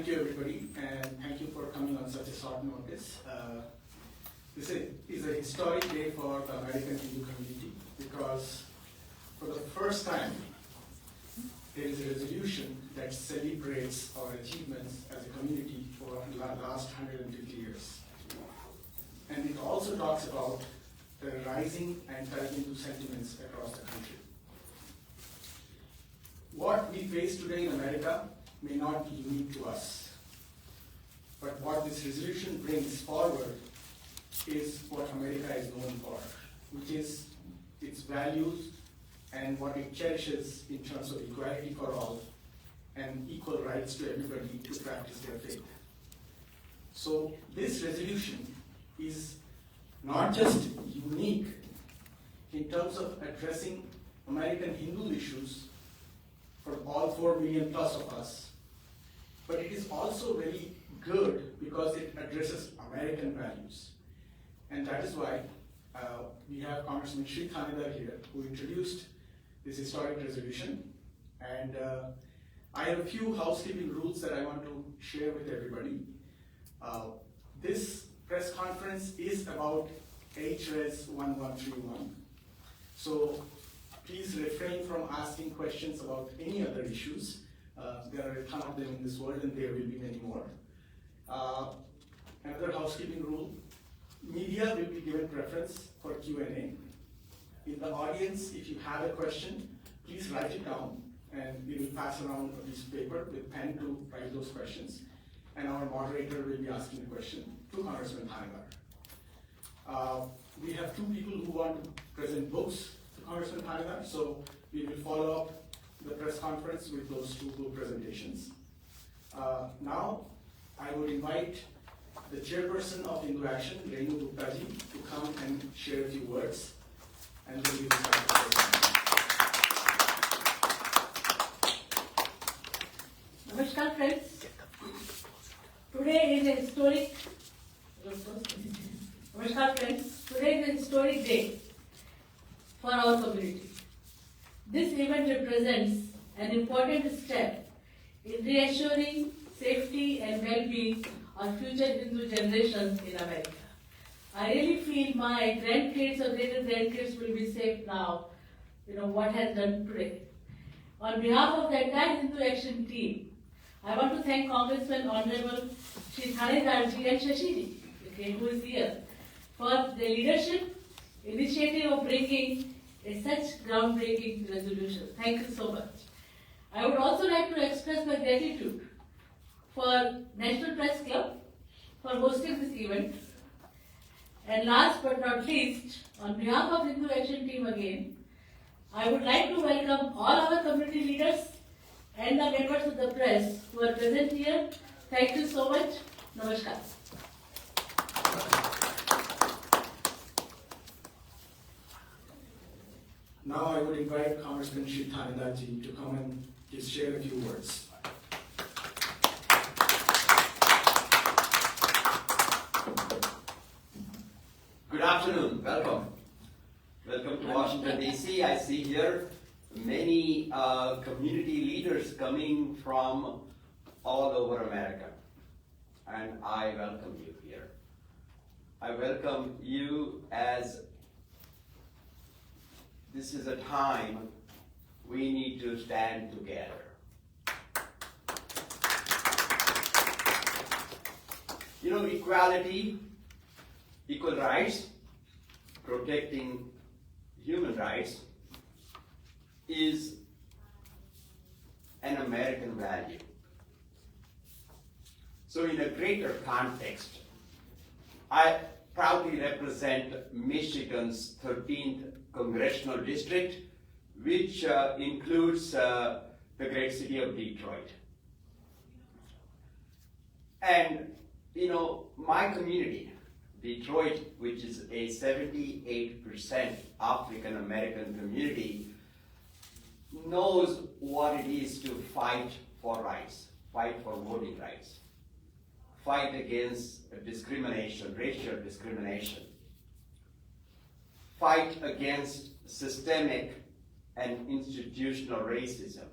thank you everybody, and thank you for coming on such a short notice. This is a historic day for the American Hindu community because for the first time there is a resolution that celebrates our achievements as a community for the last 150 years. And it also talks about the rising anti-Hindu sentiments across the country. What we face today in America may not be unique to us, but what this resolution brings forward is what America is known for, which is its values and what it cherishes in terms of equality for all and equal rights to everybody to practice their faith. So this resolution is not just unique in terms of addressing American Hindu issues for all 4 million plus of us, but it is also very good because it addresses American values. And that is why we have Congressman Shri Thanedar here, who introduced this historic resolution. And I have a few housekeeping rules that I want to share with everybody. This press conference is about Res.1131. So please refrain from asking questions about any other issues. There are a ton of them in this world and there will be many more. Another housekeeping rule, media will be given preference for Q&A. In the audience, if you have a question, please write it down and we will pass around a piece of paper with pen to write those questions. And our moderator will be asking the question to Congressman Thanedar. We have 2 people who want to present books to Congressman Thanedar, so we will follow up the press conference with those 2 book presentations. Now, I would invite the chairperson of Hindu Action, Renu Guptaji, to come and share a few words, and then we will start the presentation. Namaskar, friends. Today is a historic. Namaskar, friends. Today is a historic day for our community. This event represents an important step in reassuring safety and well-being of future Hindu generations in America. I really feel my grandkids or great-grandkids will be safe now, what has done today. On behalf of the entire Hindu Action team, I want to thank Congressman Honorable Shri Thanedar ji and Shashiji, who is here, for the leadership, initiative of bringing such groundbreaking resolution. Thank you so much. I would also like to express my gratitude for National Press Club for hosting this event. And last but not least, on behalf of Hindu Action team again, I would like to welcome all our community leaders and the members of the press who are present here. Thank you so much. Namaskar. Now I would invite Congressman Shri Thanedar ji to come and just share a few words. Good afternoon. Welcome. Welcome to Washington, D.C. I see here many community leaders coming from all over America. And I welcome you here. I welcome you as this is a time we need to stand together. Equality, equal rights, protecting human rights is an American value. So in a greater context, I proudly represent Michigan's 13th Congressional District, which includes the great city of Detroit. And, my community, Detroit, which is a 78% African American community, knows what it is to fight for rights, fight for voting rights, fight against discrimination, racial discrimination, fight against systemic and institutional racism,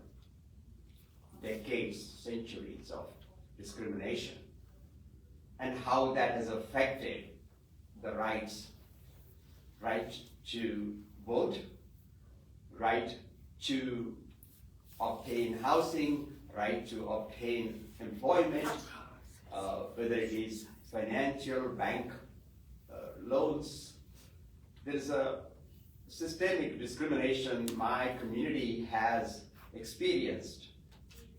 decades, centuries of discrimination and how that has affected the right to vote, right to obtain housing, right to obtain employment, whether it is financial, bank loans. There's a systemic discrimination my community has experienced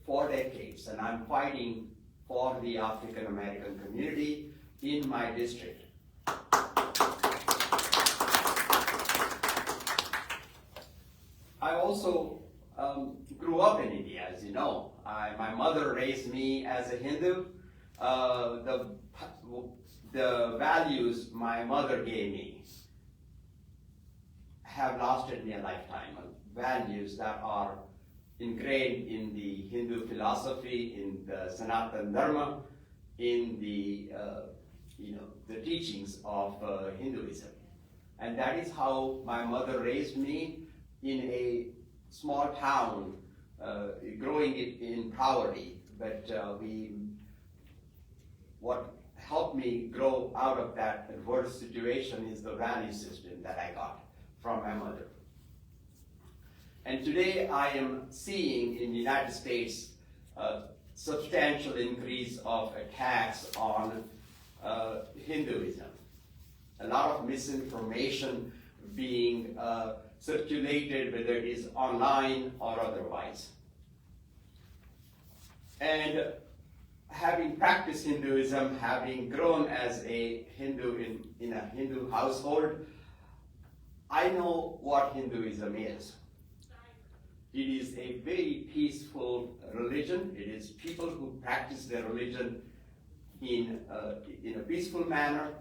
for decades, and I'm fighting for the African American community in my district. I also grew up in India, as you know. My mother raised me as a Hindu. The values my mother gave me have lasted me a lifetime. Values that are ingrained in the Hindu philosophy, in the Sanatana Dharma, in the the teachings of Hinduism. And that is how my mother raised me in a small town, growing it in poverty. But what helped me grow out of that adverse situation is the value system that I got from my mother. And today I am seeing in the United States a substantial increase of attacks on Hinduism. A lot of misinformation being circulated, whether it is online or otherwise. And having practiced Hinduism, having grown as a Hindu in a Hindu household, I know what Hinduism is. It is a very peaceful religion. It is people who practice their religion in a peaceful manner,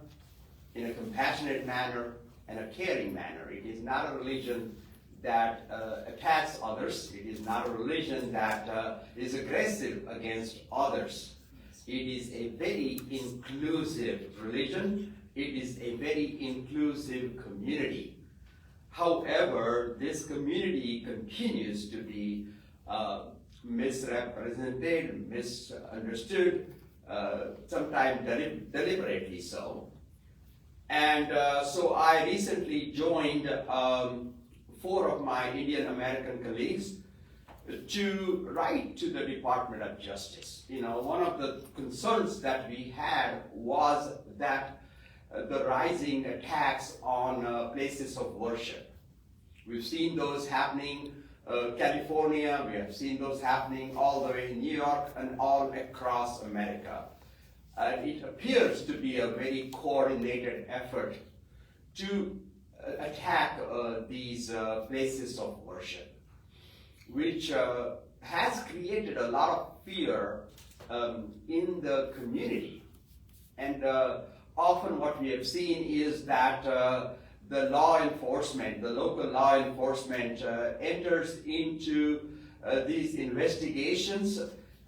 in a compassionate manner, and a caring manner. It is not a religion that attacks others. It is not a religion that is aggressive against others. It is a very inclusive religion. It is a very inclusive community. However, this community continues to be misrepresented, misunderstood, sometimes deliberately so. And so I recently joined 4 of my Indian American colleagues to write to the Department of Justice. One of the concerns that we had was that the rising attacks on places of worship. We've seen those happening California, we have seen those happening all the way in New York and all across America. It appears to be a very coordinated effort to attack these places of worship, which has created a lot of fear in the community. And often what we have seen is that the law enforcement, the local law enforcement enters into these investigations,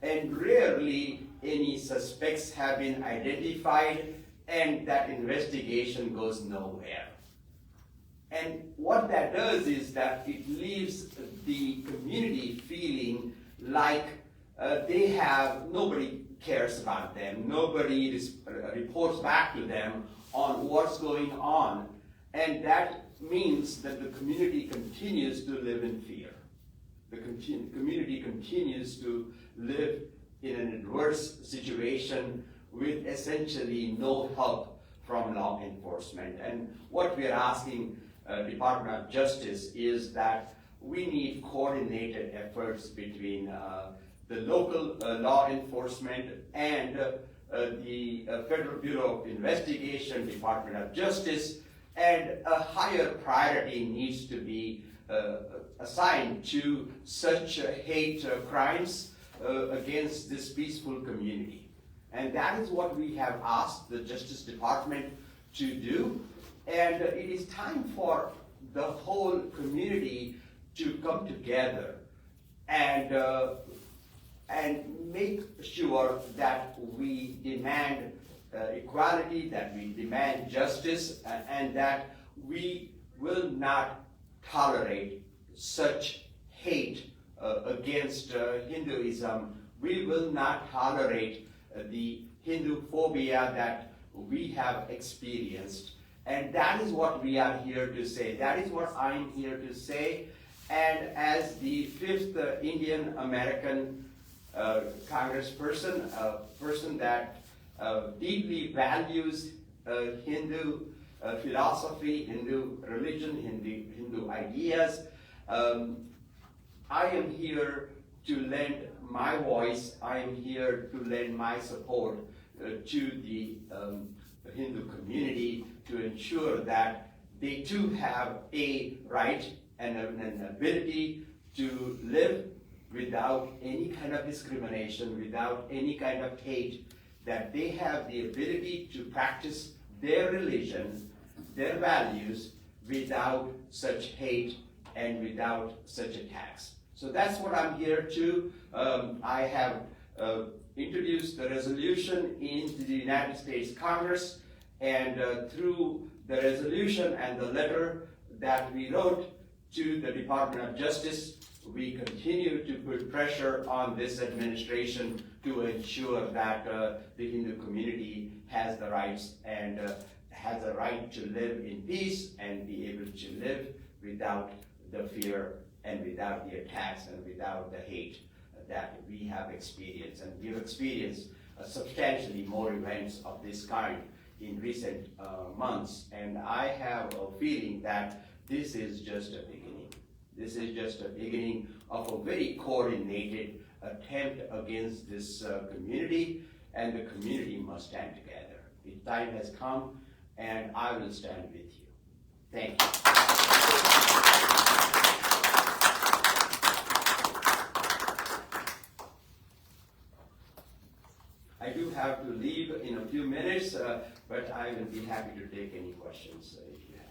and rarely any suspects have been identified, and that investigation goes nowhere. And what that does is that it leaves the community feeling like nobody cares about them, nobody reports back to them on what's going on. And that means that the community continues to live in fear. The community continues to live in an adverse situation with essentially no help from law enforcement. And what we are asking Department of Justice is that we need coordinated efforts between the local law enforcement and the Federal Bureau of Investigation, Department of Justice, and a higher priority needs to be assigned to such hate crimes against this peaceful community. And that is what we have asked the Justice Department to do. And it is time for the whole community to come together and make sure that we demand equality, that we demand justice, and that we will not tolerate such hate against Hinduism. We will not tolerate the Hinduphobia that we have experienced. And that is what we are here to say. That is what I'm here to say. And as the fifth Indian American congressperson, a person that deeply values Hindu philosophy, Hindu religion, Hindu ideas, I am here to lend my voice, I am here to lend my support to the Hindu community to ensure that they too have a right and an ability to live without any kind of discrimination, without any kind of hate, that they have the ability to practice their religion, their values, without such hate and without such attacks. So that's what I'm here to. I have introduced the resolution into the United States Congress, and through the resolution and the letter that we wrote to the Department of Justice, we continue to put pressure on this administration to ensure that the Hindu community has the rights and has a right to live in peace and be able to live without the fear and without the attacks and without the hate that we have experienced. And we've experienced substantially more events of this kind in recent months. And I have a feeling that this is just a beginning. This is just a beginning of a very coordinated attempt against this community, and the community must stand together. The time has come, and I will stand with you. Thank you. I do have to leave in a few minutes, but I will be happy to take any questions if you have.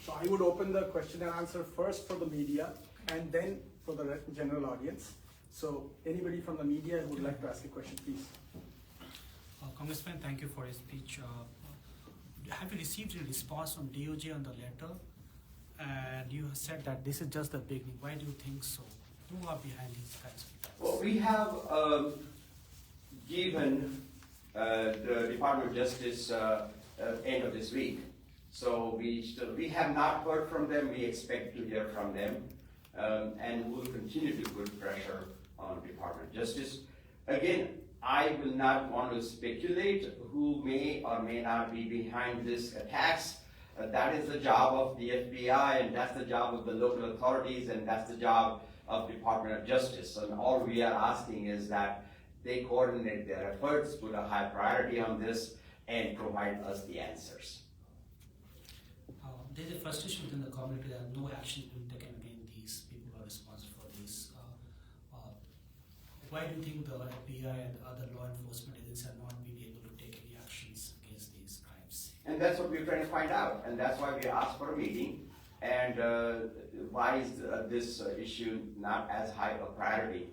So I would open the question and answer first for the media and then for the general audience. So anybody from the media who would like to ask a question, please. Congressman, thank you for your speech. Have you received a response from DOJ on the letter? And you said that this is just the beginning. Why do you think so? Who are behind these kinds of attacks? Well, we have given the Department of Justice end of this week. So we have not heard from them. We expect to hear from them. And we'll continue to put pressure on Department of Justice. Again, I will not want to speculate who may or may not be behind these attacks. That is the job of the FBI, and that's the job of the local authorities, and that's the job of Department of Justice. And all we are asking is that they coordinate their efforts, put a high priority on this, and provide us the answers. There is a frustration within the community that no action has been taken against these people who are responsible for this. Why do you think the FBI and other law enforcement agencies have not been able to take any actions against these crimes? And that's what we're trying to find out, and that's why we asked for a meeting. And why is this issue not as high a priority?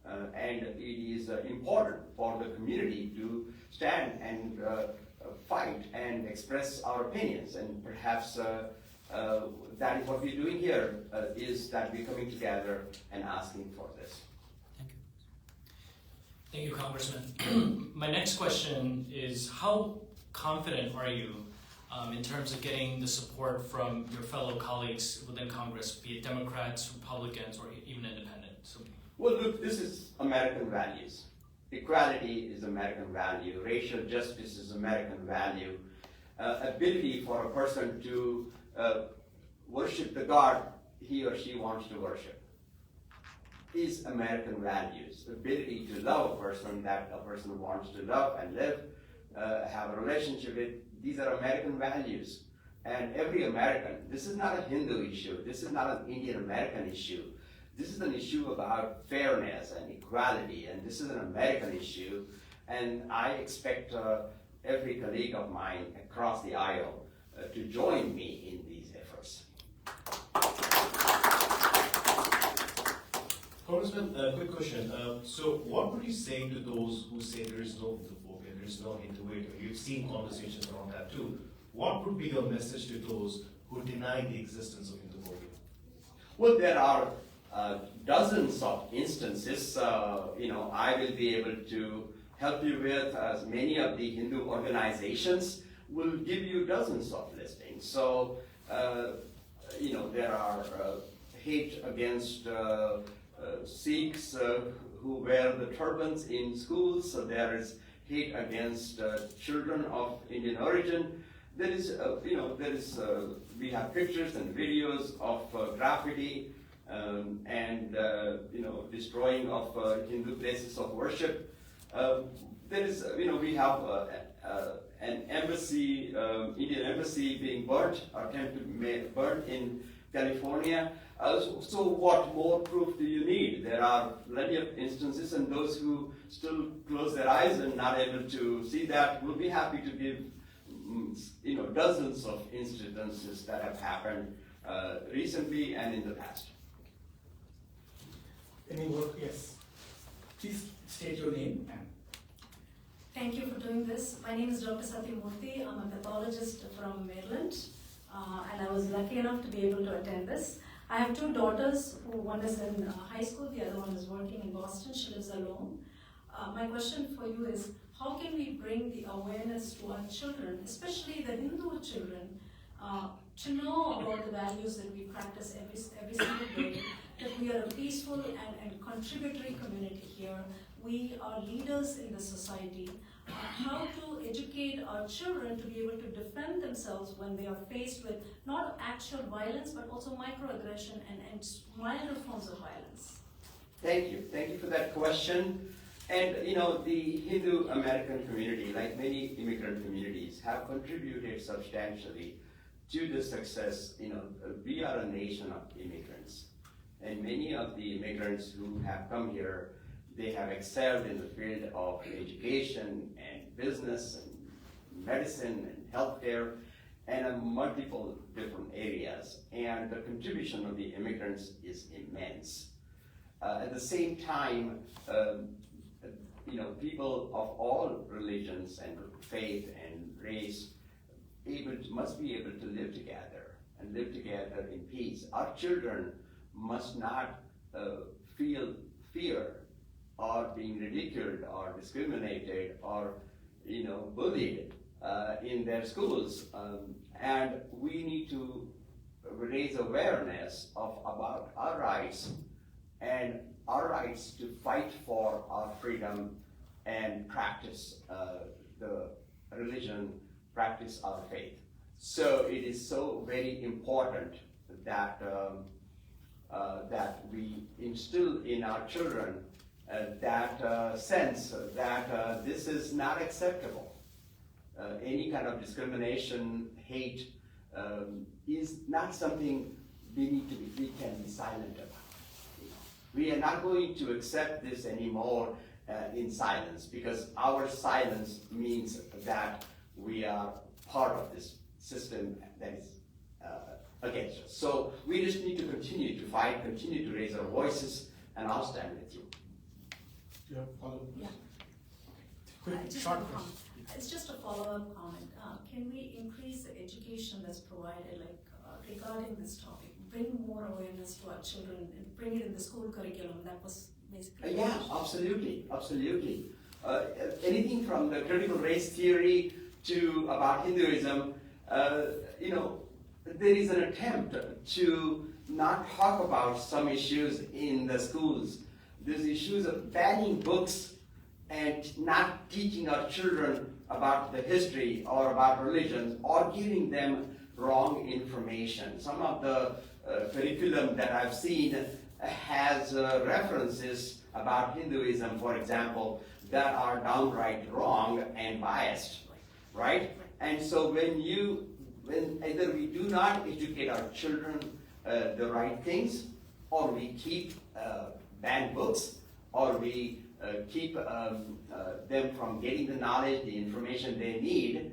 And it is important for the community to stand and fight and express our opinions. And perhaps that is what we're doing here, is that we're coming together and asking for this. Thank you. Thank you, Congressman. My next question is, how confident are you in terms of getting the support from your fellow colleagues within Congress, be it Democrats, Republicans, or even independents? Well, look, this is American values. Equality is American value. Racial justice is American value. Ability for a person to worship the God he or she wants to worship is American values. Ability to love a person that a person wants to love and live, have a relationship with, these are American values. And every American, this is not a Hindu issue, this is not an Indian American issue. This is an issue about fairness and equality, and this is an American issue. And I expect every colleague of mine across the aisle to join me in these efforts. Congressman, quick question. So what would you say to those who say there is no Hinduphobia, there is no Hinduism? You've seen conversations around that too. What would be your message to those who deny the existence of Hinduphobia? Well, there are dozens of instances. I will be able to help you with, as many of the Hindu organizations will give you dozens of listings. So, there are hate against Sikhs who wear the turbans in schools. So there is hate against children of Indian origin. There is, we have pictures and videos of graffiti and destroying of Hindu places of worship. There is, we have an embassy, Indian embassy being burnt, attempted burnt in California. So what more proof do you need? There are plenty of instances, and those who still close their eyes and not able to see that will be happy to give dozens of incidences that have happened recently and in the past. Any work? Yes. Please state your name and. Thank you for doing this. My name is Dr. Satyamurthy. I'm a pathologist from Maryland, and I was lucky enough to be able to attend this. I have two daughters, one is in high school, the other one is working in Boston. She lives alone. My question for you is, how can we bring the awareness to our children, especially the Hindu children, to know about the values that we practice every single day, that we are a peaceful and contributory community here. We are leaders in the society. How to educate our children to be able to defend themselves when they are faced with not actual violence, but also microaggression and milder forms of violence. Thank you for that question. And the Hindu American community, like many immigrant communities, have contributed substantially to the success. We are a nation of immigrants, and many of the immigrants who have come here, they have excelled in the field of education and business and medicine and healthcare and multiple different areas. And the contribution of the immigrants is immense. At the same time, people of all religions and faith and race must be able to live together and live together in peace. Our children must not feel fear or being ridiculed or discriminated or bullied in their schools, and we need to raise awareness about our rights and our rights to fight for our freedom and practice the religion, practice our faith. So it is so very important that that we instill in our children that sense that this is not acceptable. Any kind of discrimination, hate is not something we can be silent about. We are not going to accept this anymore in silence, because our silence means that we are part of this system that is against us. So we just need to continue to fight, continue to raise our voices, and I'll stand with you. Do you have a follow-up? Yeah. Quick, Just short one question. comment. It's just a follow-up comment. Can we increase the education that's provided, regarding this topic? Bring more awareness to our children and bring it in the school curriculum. That was basically. Yeah, absolutely. Anything from the critical race theory to about Hinduism, there is an attempt to not talk about some issues in the schools. There's issues of banning books and not teaching our children about the history or about religions, or giving them wrong information. Some of the curriculum that I've seen has references about Hinduism, for example, that are downright wrong and biased, right? And so when either we do not educate our children the right things, or we keep banned books, or we keep them from getting the knowledge, the information they need,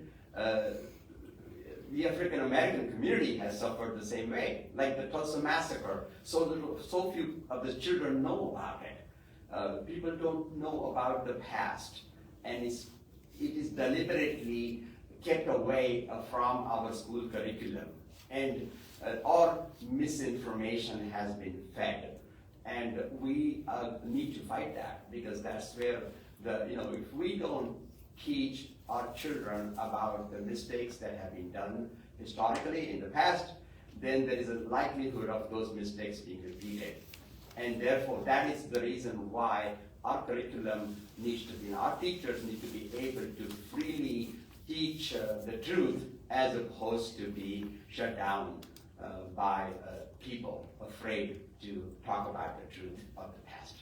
the African American community has suffered the same way, like the Tulsa massacre. So few of the children know about it. People don't know about the past, and it is deliberately kept away from our school curriculum, and or misinformation has been fed, and we need to fight that, because that's where If we don't teach our children about the mistakes that have been done historically in the past, then there is a likelihood of those mistakes being repeated. And therefore, that is the reason why our curriculum needs to be, our teachers need to be able to freely teach the truth as opposed to be shut down by people afraid to talk about the truth of the past.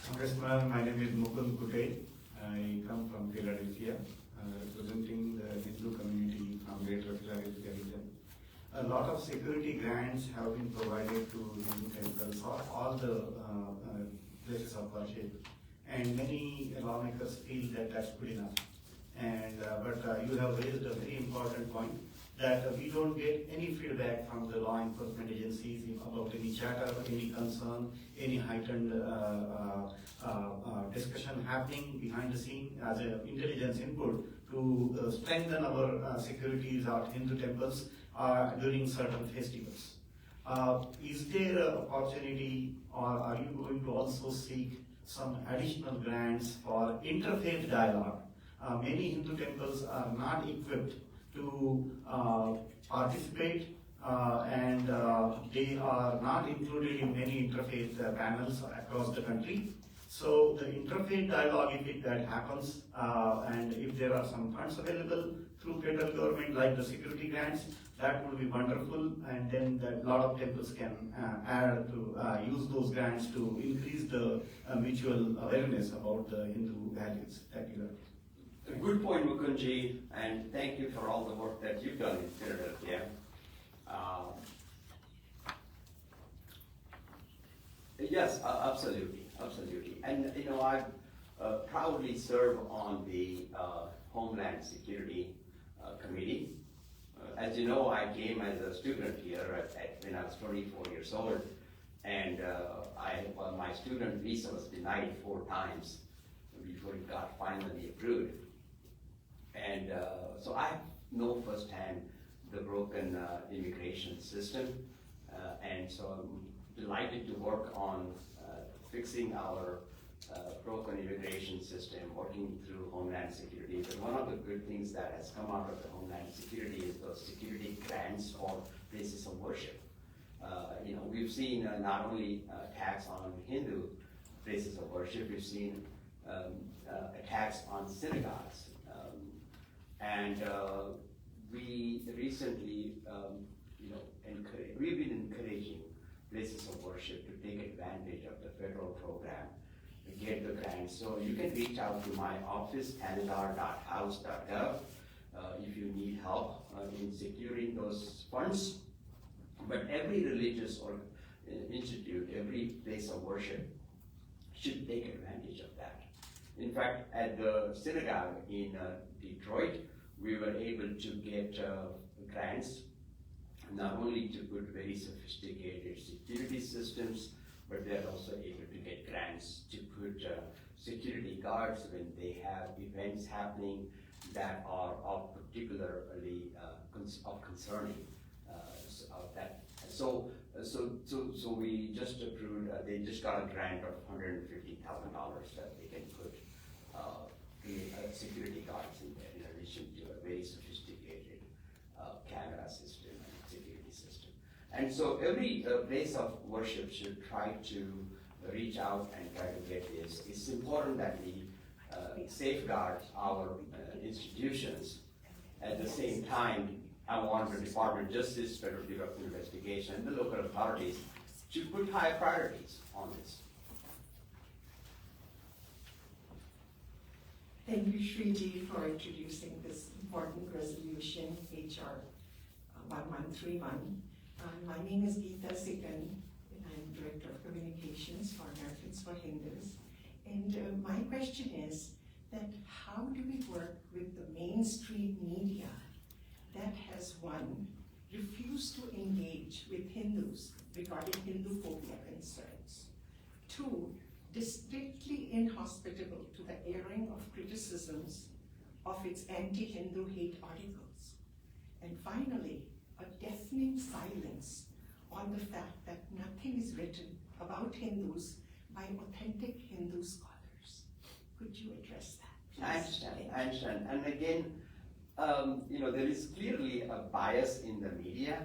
Congressman, my name is Mukund Kutte. I come from Philadelphia, representing the Hindu community from Greater Philadelphia region. A lot of security grants have been provided to Hindu temples or all the places of worship, and many lawmakers feel that that's good enough. And but you have raised a very important point that we don't get any feedback from the law enforcement agencies about any chatter, any concern, any heightened discussion happening behind the scene as an intelligence input to strengthen our securities at Hindu temples during certain festivals. Is there an opportunity, or are you going to also seek some additional grants for interfaith dialogue? Many Hindu temples are not equipped to participate and they are not included in many interfaith panels across the country. So the interfaith dialogue, if that happens, and if there are some funds available through federal government like the security grants, that would be wonderful, and then a lot of temples can add to use those grants to increase the mutual awareness about the Hindu values. Thank you. A good point, Mukundji, and thank you for all the work that you've done in Philadelphia. Yes, absolutely. And I proudly serve on the Homeland Security Committee. As you know, I came as a student here when I was 24 years old, and my student visa was denied 4 times before it got finally approved. And so I know firsthand the broken immigration system, and so I'm delighted to work on fixing our broken immigration system, working through Homeland Security. But one of the good things that has come out of the Homeland Security is those security grants for places of worship. We've seen not only attacks on Hindu places of worship, we've seen attacks on synagogues. And we recently, we've been encouraging places of worship to take advantage of the federal program to get the grants. So you can reach out to my office, thanedar.house.gov, if you need help in securing those funds. But every religious or institute, every place of worship should take advantage of that. In fact, at the synagogue in Detroit, we were able to get grants, not only to put very sophisticated security systems, but they're also able to get grants to put security guards when they have events happening that are of particularly concerning. So we just approved. They just got a grant of $150,000 that they can put security guards in there, in addition to a very sophisticated camera system and security system. And so every place of worship should try to reach out and try to get this. It's important that we safeguard our institutions. At the same time, I want the Department of Justice, Federal Bureau of Investigation, and the local authorities to put high priorities on this. Thank you, Shriji, for introducing this important resolution, HR 1131. My name is Geeta Sikkan, and I'm Director of Communications for Americans for Hindus. And my question is that how do we work with the mainstream media that has, one, refused to engage with Hindus regarding Hinduphobia concerns, two, distinctly inhospitable to the airing of criticisms of its anti-Hindu hate articles, and finally, a deafening silence on the fact that nothing is written about Hindus by authentic Hindu scholars. Could you address that, please? I understand. And again, there is clearly a bias in the media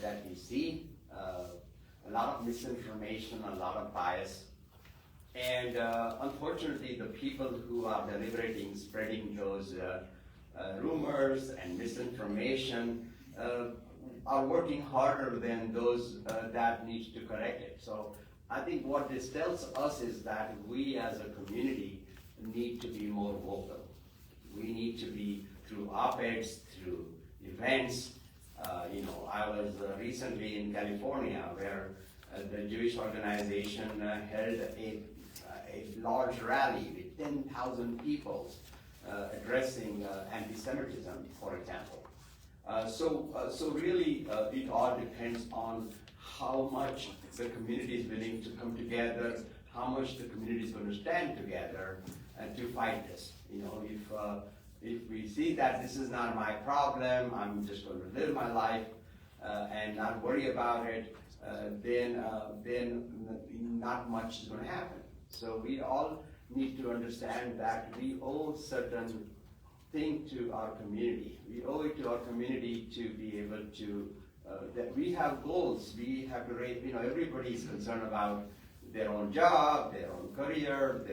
that we see, a lot of misinformation, a lot of bias. And unfortunately, the people who are deliberating, spreading those rumors and misinformation are working harder than those that need to correct it. So I think what this tells us is that we as a community need to be more vocal. We need to be through op-eds, through events. I was recently in California where the Jewish organization held a large rally with 10,000 people addressing anti-Semitism, for example. So really, it all depends on how much the community is willing to come together, how much the community is going to stand together to fight this. If we see that this is not my problem, I'm just going to live my life and not worry about it, then not much is going to happen. So we all need to understand that we owe certain thing to our community. We owe it to our community to be able to, that we have goals. We have to raise, everybody is concerned about their own job, their own career,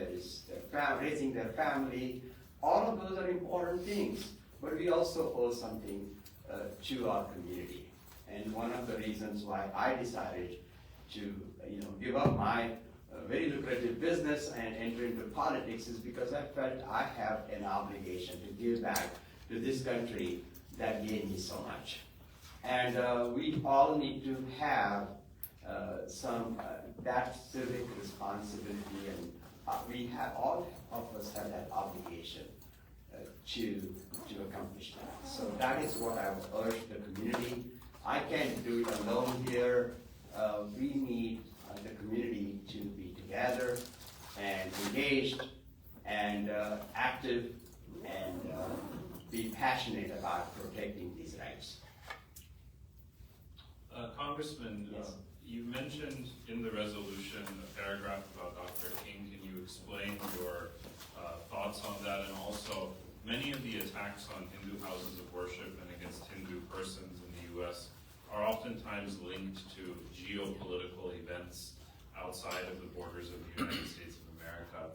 raising their family. All of those are important things, but we also owe something to our community. And one of the reasons why I decided to, give up my very lucrative business and enter into politics is because I felt I have an obligation to give back to this country that gave me so much. And we all need to have that civic responsibility, and all of us have that obligation to accomplish that. So that is what I would urge the community. I can't do it alone here. We need the community to be together and engaged and active and be passionate about protecting these rights. Congressman, Yes. You mentioned in the resolution a paragraph about Dr. King. Can you explain your thoughts on that? And also, many of the attacks on Hindu houses of worship and against Hindu persons in the U.S. are oftentimes linked to geopolitical events outside of the borders of the United States of America.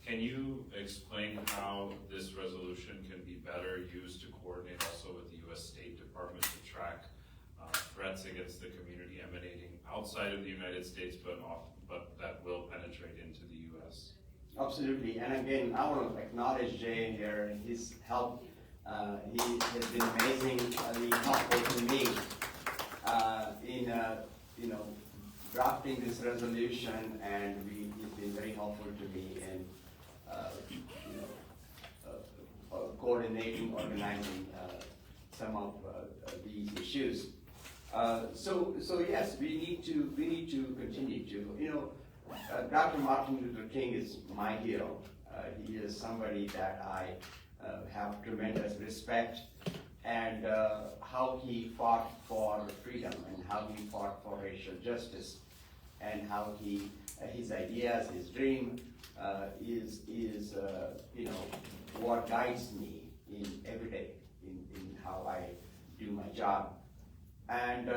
Can you explain how this resolution can be better used to coordinate also with the U.S. State Department to track threats against the community emanating outside of the United States, but that will penetrate into the U.S.? Absolutely, and again, I want to acknowledge Jay here and his help. He has been amazingly helpful to me in drafting this resolution, and he's been very helpful to me in coordinating, organizing some of these issues. So yes, we need to continue to. Dr. Martin Luther King is my hero. He is somebody that I have tremendous respect, and how he fought for freedom and how he fought for racial justice, and how his ideas, his dream is what guides me in every day in how I do my job. And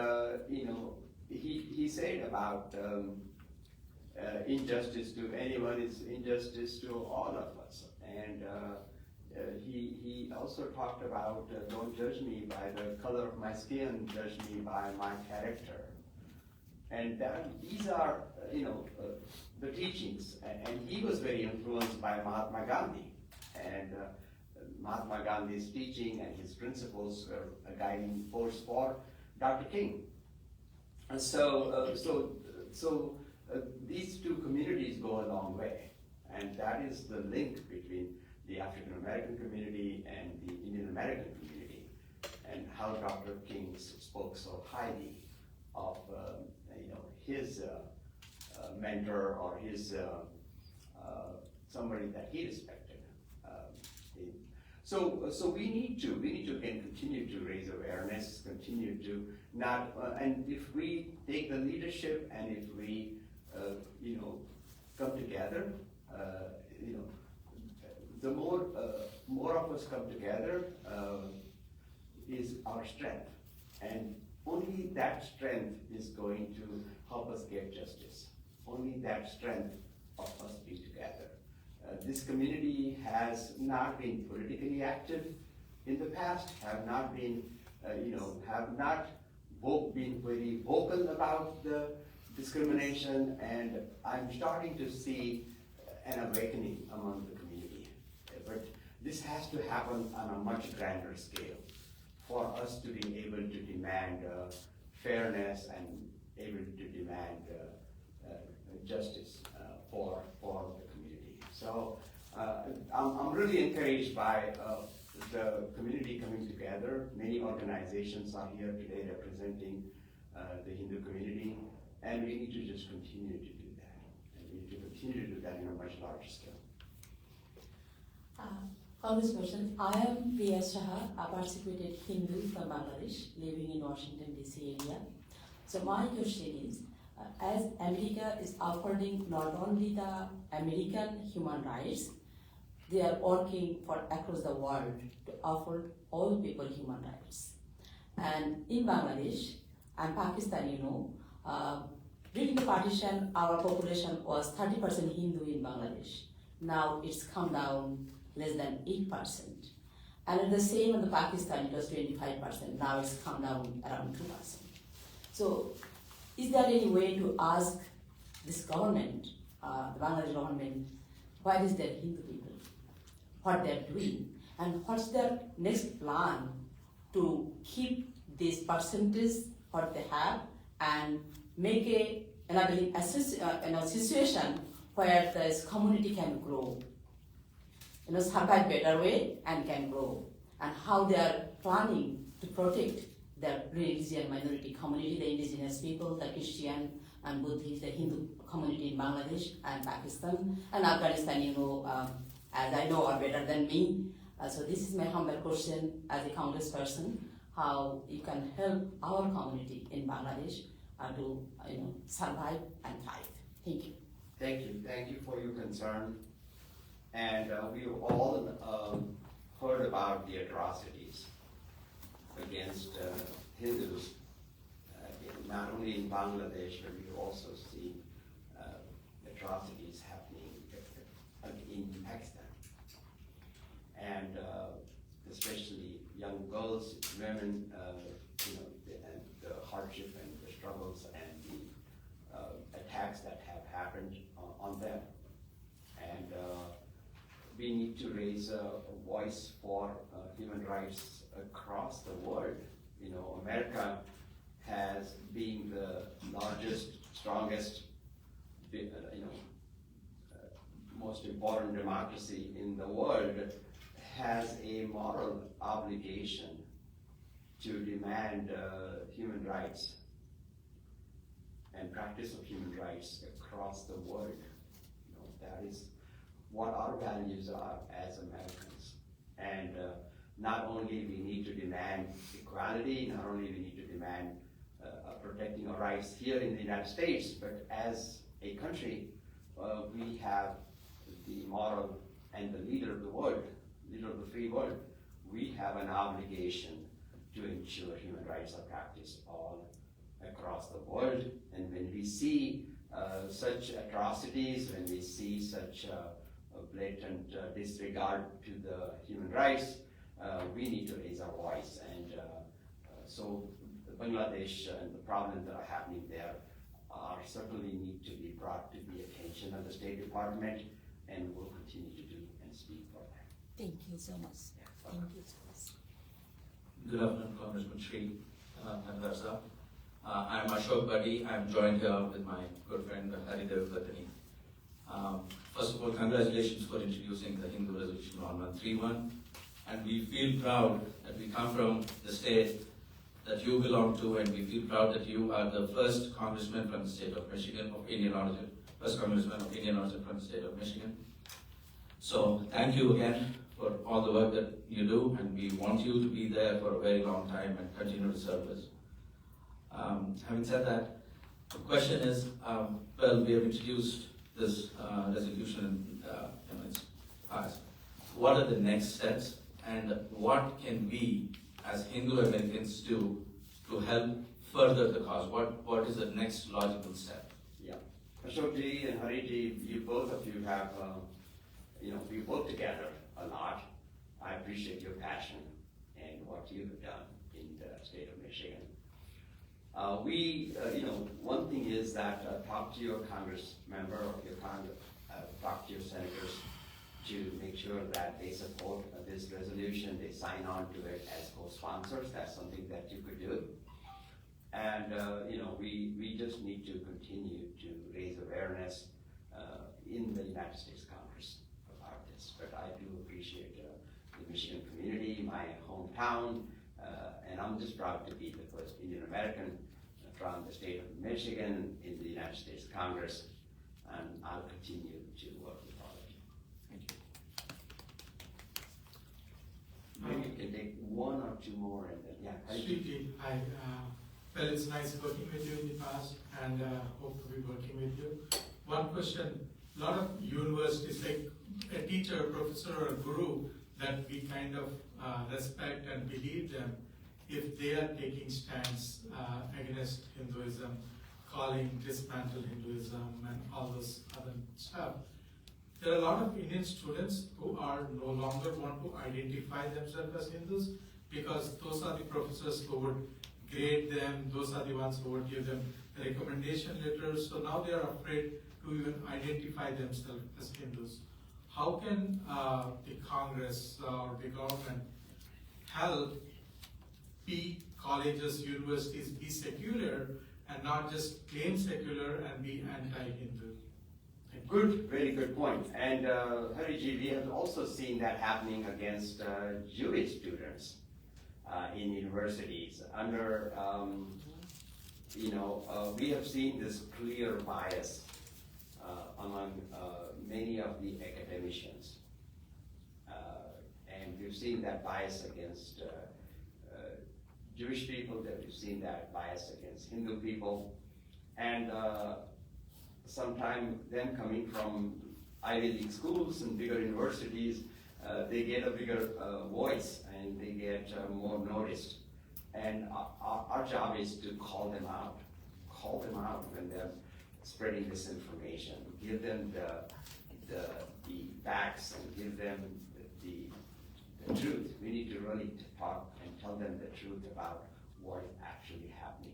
he said about injustice to anyone is injustice to all of us. And he also talked about don't judge me by the color of my skin, judge me by my character. And these are the teachings. And he was very influenced by Mahatma Gandhi. And Mahatma Gandhi's teaching and his principles were a guiding force for Dr. King. And so these two communities go a long way, and that is the link between the African American community and the Indian American community, and how Dr. King spoke so highly of his mentor or his somebody that he respected. So we need to again continue to raise awareness, continue to not, and if we take the leadership and if we come together, you know, the more of us come together is our strength, and only that strength is going to help us get justice. Only that strength of us being together. This community has not been politically active in the past, have not been, have not been very vocal about the discrimination, and I'm starting to see an awakening among the community. But this has to happen on a much grander scale for us to be able to demand fairness and able to demand justice for the community. So I'm really encouraged by the community coming together. Many organizations are here today representing the Hindu community, and we need to just continue to do that. And we need to continue to do that in a much larger scale. Congressperson, I am Priya Shah, a persecuted Hindu from Bangladesh, living in Washington DC area. So my question is, as America is upholding not only the American human rights, they are working for across the world to uphold all people human rights. And in Bangladesh and Pakistan, during the partition, our population was 30% Hindu in Bangladesh. Now it's come down less than 8%. And at the same in the Pakistan, it was 25%. Now it's come down around 2%. So is there any way to ask this government, the Bangladesh government, why is there Hindu people, what they're doing, and what's their next plan to keep this percentage what they have and make a situation where this community can grow, survive better way and can grow, and how they are planning to protect the religion minority community, the indigenous people, the Christian and Buddhist, the Hindu community in Bangladesh and Pakistan and Afghanistan, as I know are better than me. So this is my humble question as a congressperson, how you can help our community in Bangladesh to survive and thrive. Thank you. Thank you. Thank you for your concern. And we've all heard about the atrocities against Hindus, not only in Bangladesh, but we've also seen atrocities happening in Pakistan. And especially young girls, women, and the hardship and the struggles and the attacks that have happened on them. And we need to raise a voice for human rights across the world. America has been the largest, strongest, most important democracy in the world, has a moral obligation to demand human rights and practice of human rights across the world. That is what our values are as Americans. And not only we need to demand equality, not only we need to demand protecting our rights here in the United States, but as a country, we have the moral and the leader of the world, leader of the free world. We have an obligation to ensure human rights are practiced all across the world. And when we see such atrocities, when we see such blatant disregard to the human rights, we need to raise our voice. And so Bangladesh and the problems that are happening there certainly need to be brought to the attention of the State Department, and we'll continue to do and speak for that. Thank you so much. Thank you so much. Good afternoon, Congressman Shri Thanedar sir. I'm Ashok Badi. I'm joined here with my good friend Bhutanese. First of all, congratulations for introducing the Hindu Resolution 1131. And we feel proud that we come from the state that you belong to, and we feel proud that you are the first congressman from the state of Michigan, of Indian origin, first congressman of Indian origin from the state of Michigan. So thank you again for all the work that you do, and we want you to be there for a very long time and continue to serve us. Having said that, the question is, well, we have introduced this resolution is passed, what are the next steps, and what can we as Hindu Americans do to help further the cause? What is the next logical step? Yeah, Ashokji and Hariji, you both of you have, we work together a lot. I appreciate your passion and what you have done in the state of Michigan. One thing is that talk to your Congress member or your talk to your senators to make sure that they support this resolution, they sign on to it as co-sponsors. That's something that you could do. And, we just need to continue to raise awareness in the United States Congress about this. But I do appreciate the Michigan community, my hometown, and I'm just proud to be the first Indian American from the state of Michigan in the United States Congress, and I'll continue to work with all of you. Thank you. Maybe you can take one or two more and then, yeah. Shri, well, it's nice working with you in the past, and hope to be working with you. One question, a lot of universities, like a teacher, a professor, or a guru, that we kind of respect and believe them, if they are taking stands against Hinduism, calling dismantle Hinduism and all this other stuff. There are a lot of Indian students who are no longer want to identify themselves as Hindus, because those are the professors who would grade them, those are the ones who would give them recommendation letters, so now they are afraid to even identify themselves as Hindus. How can the Congress or the government help colleges, universities be secular and not just claim secular and be anti-Hindu? Good, very good point. And Hariji, we have also seen that happening against Jewish students in universities. We have seen this clear bias among many of the academicians. And we've seen that bias against Jewish people, that we've seen that bias against Hindu people. And sometimes them coming from Ivy League schools and bigger universities, they get a bigger voice and they get more noticed. And our job is to call them out when they're spreading misinformation, give them the facts and give them the truth. We need to really talk and tell them the truth about what is actually happening.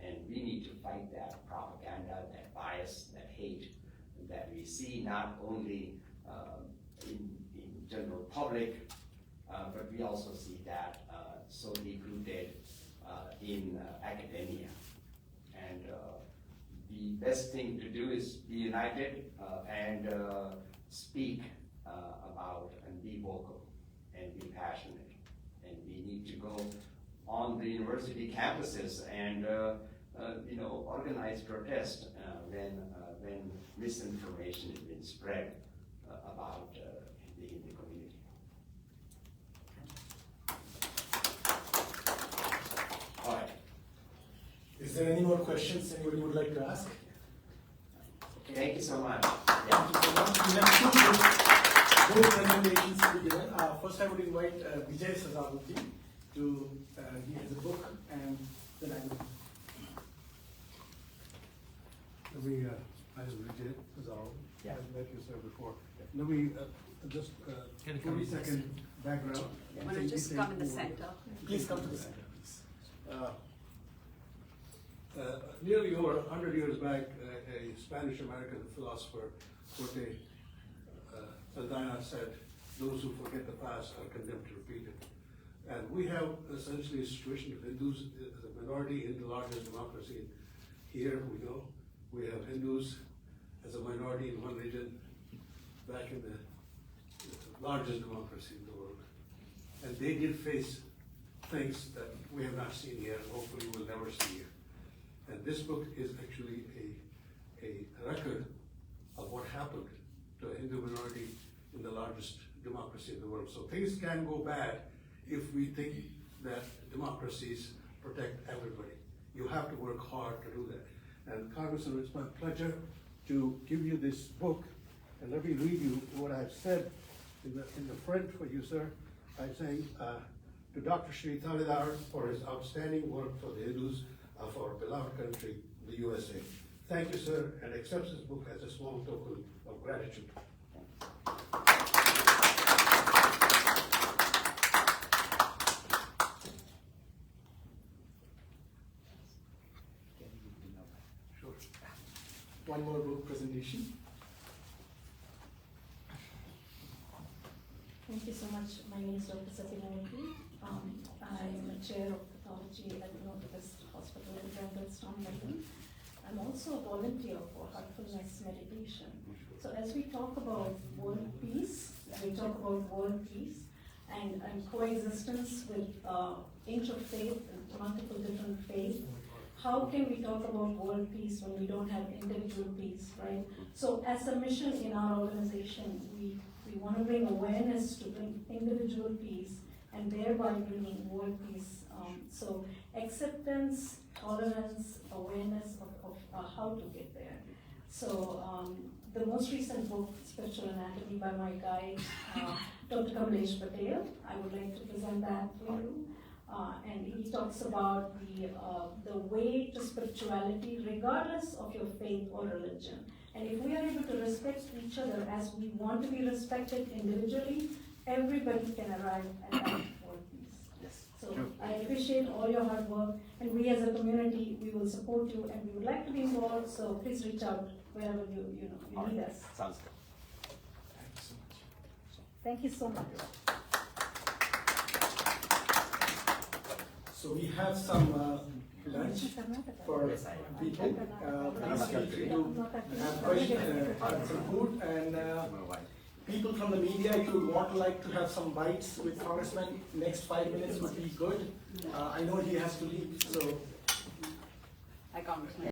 And we need to fight that propaganda, that bias, that hate that we see not only in general public, but we also see that so deep-rooted in academia. And the best thing to do is be united and speak about and be vocal and be passionate. And we need to go on the university campuses and organize protest when misinformation has been spread about the Hindu community. All right. Is there any more questions anybody would like to ask? Thank you so much. Thank you so much. We have two presentations to be given. First, I would invite Vijay Sazavuti to give the book, and then I will. I am Vijay Sazavuti. Yeah. I've met you, sir, before. Let me just 40-second background. Want to just come in the center? Please come to the center, please. Nearly over 100 years back, a Spanish-American philosopher, Corte Saldana, said, "Those who forget the past are condemned to repeat it." And we have essentially a situation of Hindus as a minority in the largest democracy here. We have Hindus as a minority in one region, back in the largest democracy in the world. And they did face things that we have not seen here, and hopefully we'll never see here. And this book is actually a record of what happened to a Hindu minority in the largest democracy in the world. So things can go bad if we think that democracies protect everybody. You have to work hard to do that. And Congressman, it's my pleasure to give you this book, and let me read you what I've said in the front for you, sir. I'm saying to Dr. Shri Thanedar for his outstanding work for the Hindus of our beloved country, the USA. Thank you, sir, and accept this book as a small token of gratitude. Sure. One more book presentation. Thank you so much. My name is Dr. Satyamurthy. I am a chair of pathology at the Northwest Hospital in Brandon, London. I'm also a volunteer for heartfulness meditation. So as we talk about world peace, and coexistence with interfaith and multiple different faiths, how can we talk about world peace when we don't have individual peace, right? So as a mission in our organization, we want to bring awareness to bring individual peace and thereby bringing world peace. So acceptance, tolerance, awareness of how to get there. So the most recent book, Spiritual Anatomy, by my guide, Dr. Kamlesh Patel, I would like to present that for you. And he talks about the way to spirituality regardless of your faith or religion. And if we are able to respect each other as we want to be respected individually, everybody can arrive at that world peace. Yes. So I appreciate all your hard work, and we as a community, we will support you, and we would like to be involved, so please reach out wherever you need us. Sounds good. Thank you so much. So we have some lunch for people. Please feel free to have questions, some food, and people from the media, if you would like to have some bites with Congressman, next 5 minutes would be good. I know he has to leave, so. Hi, Congressman.